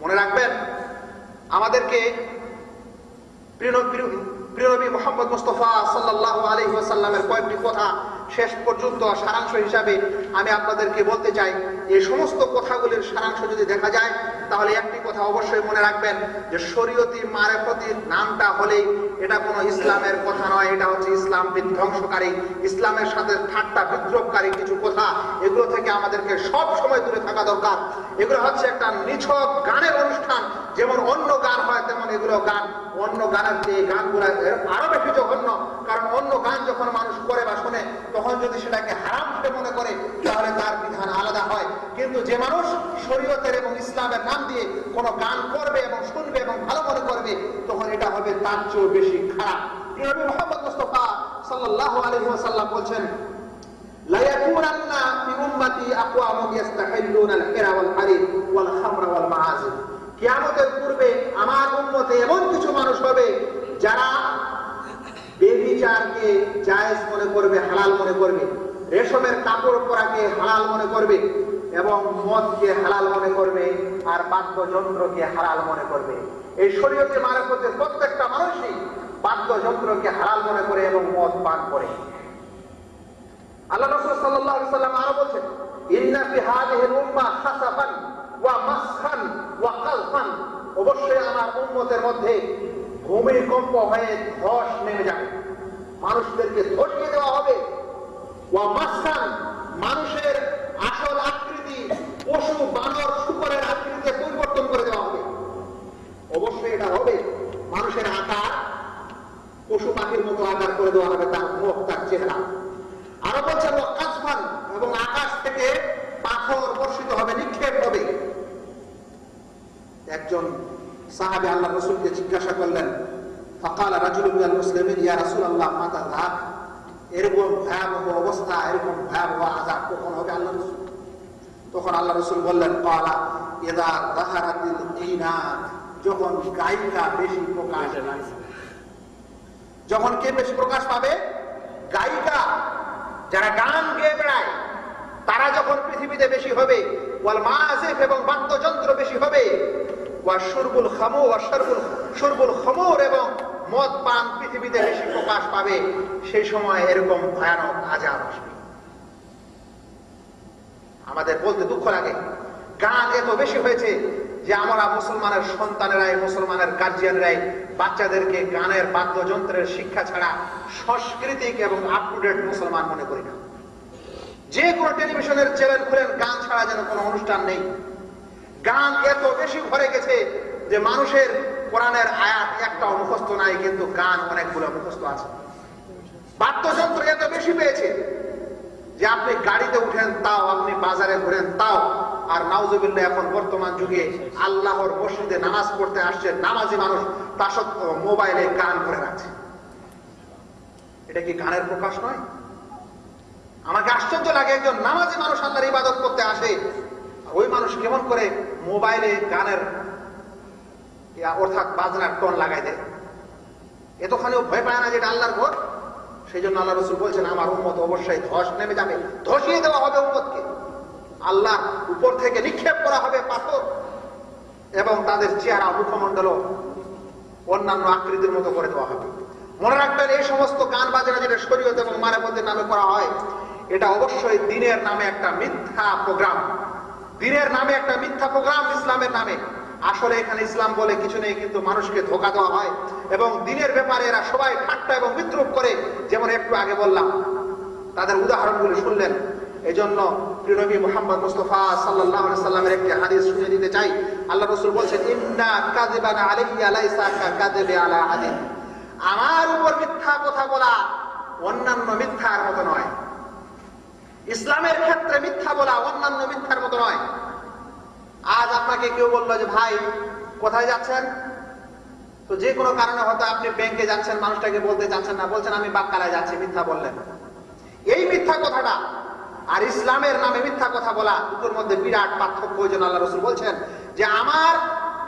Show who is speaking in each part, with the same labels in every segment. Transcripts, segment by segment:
Speaker 1: মনে রাখবেন, আমাদেরকে প্রিয় নবী মুহাম্মদ মুস্তাফা সাল্লাল্লাহু আলাইহি ওয়াসাল্লামের কয়েকটি কথা শেষ পর্যন্ত সারাংশ হিসাবে আমি আপনাদেরকে বলতে চাই। এই সমস্ত কথাগুলির সারাংশ যদি দেখা যায়, তাহলে একটি কথা অবশ্যই মনে রাখবেন যে শরীয়তি মারেফতির নামটা হলেই এটা কোনো ইসলামের কথা নয়, এটা হচ্ছে ইসলাম বিধ্বংসকারী, ইসলামের সাথে ঠাট্টা বিদ্রোহকারী কিছু কথা। এগুলো থেকে আমাদেরকে সব সময় দূরে থাকা দরকার। এগুলো হচ্ছে একটা নিছক গানের অনুষ্ঠান। যেমন অন্য গান হয় তেমন এগুলো গান। অন্য গানের চেয়ে গানগুলো আরো বেশি জঘন্য, কারণ অন্য গান যখন মানুষ করে বা শুনে, তখন যদি সেটাকে হারাম বলে মনে করে তাহলে তার বিধান আলাদা হয়। কিন্তু যে মানুষ শরীয়তের এবং ইসলামের নাম দিয়ে কোনো গান করবে এবং শুনবে এবং ভালো মনে করবে, তখন এটা হবে তার চেয়েও বেশি খারাপ। নবী মুহাম্মদ মুস্তাফা সাল্লাল্লাহু আলাইহি ওয়াসাল্লাম বলছেন, লা ইয়াকুনান্না ফি উম্মতি আকওয়ামুন ইস্তাহিল্লুনা আল-হিরা ওয়াল হারির ওয়াল খামরা ওয়াল মাআজিব। কিয়ামতের পূর্বে আমার উম্মতে এমন কিছু মানুষ হবে যারা বেবিচারকে জায়েজ মনে করবে, হালাল মনে করবে, রেশমের কাপড় পরাকে হালাল মনে করবে এবং মদকে হালাল মনে করবে আর বাদ্যযন্ত্রকে হালাল মনে করবে। এই শরীয়তে মারফতের প্রত্যেকটা মানুষই বাদ্যযন্ত্রকে হালাল মনে করে এবং মদ পান করে। আল্লাহ রাসূল সাল্লাল্লাহু আলাইহি ওয়াসাল্লাম আরো বলেন, ইন্না ফি হাযিহিল উম্মাহ খাসাফান ওয়া মাসখান ওয়া কালফান। অবশ্যই আমার উম্মতের মধ্যে ভূমিকম্প হয়ে ধস নেমে যাবে, মানুষদেরকে ধসিয়ে দেওয়া হবে। ওয়া মাসখান, মানুষের আসল আকৃতি পশু বানর শুকরের আকৃতিতে পরিবর্তন করে দেওয়া হবে। অবশ্যই এটা হবে। মানুষের আকার পশু পাখির মতো আকার করে দেওয়া হবে, তার মুখ, তার চেহারা। আরো বলছেন ওয়া কাসফান, এবং আকাশ থেকে পাথর বর্ষিত হবে, নিক্ষেপ হবে। একজন সাহাবী আল্লাহ রাসূলকে জিজ্ঞাসা করলেন, ফাকালা রাজুলুন মিনাল মুসলিমিন ইয়া রাসূলুল্লাহ মাতা যাক। এরকম ভয়াবহ অবস্থা, এরকম ভয়াবহ আযাব কখন হবে আল্লাহ রাসূল? তখন আল্লাহ রাসূল বললেন, ক্বালা ইযা যাহারাতিল ঈনাত, যখন গায়িকা বেশি প্রকাশ পাবে। যখন কে বেশি প্রকাশ পাবে? গায়িকা, যারা গান গেয়ে বেড়ায়, তারা যখন পৃথিবীতে বেশি হবে। ওয়াল মাযিফ, এবং বাদ্যযন্ত্র বেশি হবে। ওয়া শুরবুল খামুর, ওয়া শুরবুল খামুর, এবং মদ পান পৃথিবীতে বেশি প্রকাশ পাবে। সেই সময় এরকম ভয়ানক আযাব আসবে। আমাদের বলতে দুঃখ লাগে, গান এত বেশি হয়েছে যে আমরা মুসলমানের সন্তানেরাই, মুসলমানের গার্জিয়ানরাই বাচ্চাদেরকে গানের বাদ্যযন্ত্রের শিক্ষা ছাড়া সাংস্কৃতিক এবং আপ টু ডেট মুসলমান মনে করি না। যে কোনো টেলিভিশনের চ্যানেল খুলেন, গান ছাড়া যেন কোনো অনুষ্ঠান নেই। গান এত বেশি ভরে গেছে যে মানুষের কোরআনের আয়াত একটাও মুখস্থ নাই, কিন্তু গান অনেকগুলো মুখস্থ আছে। বাদ্যযন্ত্র এত বেশি পেয়েছে যে আপনি গাড়িতে উঠেন তাও, আপনি বাজারে ঘুরেন তাও। আর নাউজুবিল্লাহ, এখন বর্তমান যুগে আল্লাহর মসজিদে নামাজ পড়তে আসছে নামাজি মানুষ, তা সত্ত্বেও মোবাইলে গান করে রাখছে। এটা কি গানের প্রকাশ নয়? আমাকে আশ্চর্য লাগে, একজন নামাজি মানুষ আল্লাহর ইবাদত করতে আসে, ওই মানুষ কেমন করে মোবাইলে গানের অর্থাৎ বাজনার টোন লাগাই দেয়। এতখানিও ভয় পায় না যেটা আল্লাহর ঘর? সেই জন্য আল্লাহ রাসূল বলছেন, আমার উম্মত অবশ্যই ধস নেমে যাবে, ধসিয়ে দেওয়া হবে উম্মতকে। আল্লাহ উপর থেকে নিক্ষেপ করা হবে পাথর, এবং তাদের চেহারা মুখমণ্ডল অন্যান্য আকৃতির মতো করে দেওয়া হবে। মনে রাখবেন, এই সমস্ত গান বাজনা যেটা শরীয়ত এবং মারেফতের নামে করা হয়, এটা অবশ্যই দ্বীনের নামে একটা মিথ্যা প্রোগ্রাম। দ্বীনের নামে একটা মিথ্যা প্রোগ্রাম, ইসলামের নামে। আসলে এখানে ইসলাম বলে কিছু নেই, কিন্তু মানুষকে ধোঁকা দেওয়া হয় এবং দ্বীনের ব্যাপারে এরা সবাই ঠাট্টা এবং বিদ্রূপ করে। যেমন একটু আগে বললাম, তাদের উদাহরণগুলি শুনলেন। এই জন্য প্রিয় নবী মুহাম্মদ মুস্তাফা সাল্লাল্লাহু আলাইহি ওয়াসাল্লামের একটি হাদিস শুনিয়ে দিতে চাই। আল্লাহ রাসূল বলেছেন, ইন্না কাযিবান আলাইয়া লাইসা কাযিবি আলা আহাদিন। আমার উপর মিথ্যা কথা বলা অন্যান্য মিথ্যার মতো নয়। ইসলামের ক্ষেত্রে মিথ্যা বলা অন্যান্য মিথ্যার মতো নয়। আজ আপনাকে কেউ বললো যে ভাই কোথায় যাচ্ছেন, তো যে কোনো কারণে হয়তো আপনি ব্যাংকে যাচ্ছেন, মানুষটাকে বলতে চাচ্ছেন না, বলছেন আমি বাক্কালায় যাচ্ছি, মিথ্যা বললেন। এই মিথ্যা কথাটা আর ইসলামের নামে মিথ্যা কথা বলা, দুটোর মধ্যে বিরাট পার্থক্য। ওই জন্য আল্লাহ রাসূল বলছেন যে আমার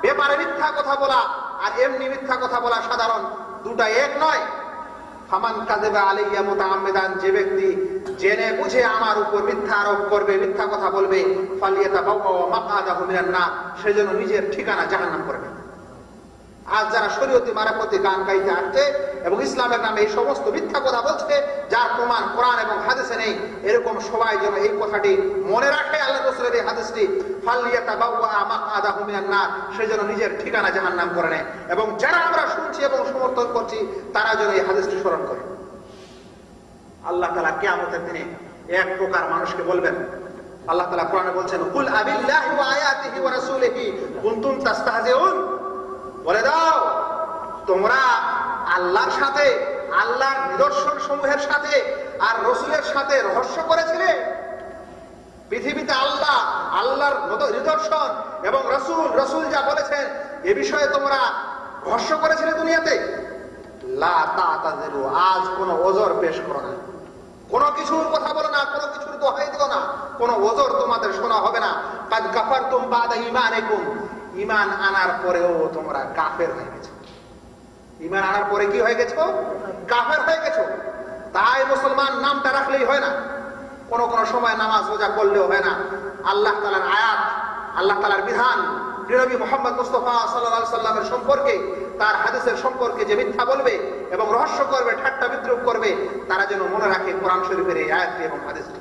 Speaker 1: ব্যাপারে মিথ্যা কথা বলা আর এমনি মিথ্যা কথা বলা সাধারণ, দুটা এক নয়। ফামান কাযিবা আলাইয়া মুতাআম্মিদান, যে ব্যক্তি জেনে বুঝে আমার উপর মিথ্যা আরোপ করবে, মিথ্যা কথা বলবে, ফালিয়াতাবাওয়া মাকআদাহু মিনান নার, সেজন্য নিজের ঠিকানা জাহান্নাম করবে। আজ যারা শরীয়তি মারাফতি গান গাইতে আসছে এবং ইসলামের নামে এই সমস্ত মিথ্যা কথা বলছে, যার প্রমাণ কোরআন এবং হাদিসে নেই, এরকম সবাই যেন এই কথাটি মনে রাখে, আল্লাহ রাসূলের এই হাদিসটি, ফালিয়াতাবাওয়া মাকআদাহু মিনান নার, সেজন্য নিজের ঠিকানা জাহান্নাম করে নেয়। এবং যারা আমরা শুনছি এবং সমর্থন করছি, তারা যেন এই হাদিসটি স্মরণ করে। আল্লাহ তাআলা কিয়ামতের দিনে এক প্রকার মানুষকে বলবেন, আল্লাহ তাআলা কোরআনে বলছেন, কুল আবিল্লাহি ওয়া আয়াতিহি ওয়া রাসূলিহি কুনতুম তাস্তাহজিউন, বলে দাও তোমরা আল্লাহর সাথে, আল্লাহর নিদর্শন সমূহের সাথে আর রাসূলের সাথে রহস্য করেছিলে? পৃথিবীতে আল্লাহর নিদর্শন এবং রাসূল যা বলেছেন এ বিষয়ে তোমরা রহস্য করেছিলে দুনিয়াতে? লা তাতাযিরু, আজ কোনো ওজর পেশ করো না, কোনো কিছুর কথা বলো না, কোনো কিছুর দোহাই দিও না, কোনো ওজর তোমাদের শোনা হবে না। কাদ কাফারতুম বাদা ঈমানিকুম, ঈমান আনার পরেও তোমরা কাফের হয়ে গেছো। ঈমান আনার পরে কি হয়ে গেছো? কাফের হয়ে গেছো। তাই মুসলমান নামটা রাখলেই হয় না, কোন কোন সময় নামাজ রোজা করলেও হয় না। আল্লাহ তাআলার আয়াত, আল্লাহ তাআলার বিধান, নবী মুহাম্মদ মুস্তাফা সাল্লাল্লাহু আলাইহি সাল্লামের সম্পর্কে, তার হাদিসের সম্পর্কে যে মিথ্যা বলবে এবং রহস্য করবে, ঠাট্টা বিদ্রুপ করবে, তারা যেন মনে রাখে কোরআন শরীফের এই আয়াতটি এবং হাদিসটি।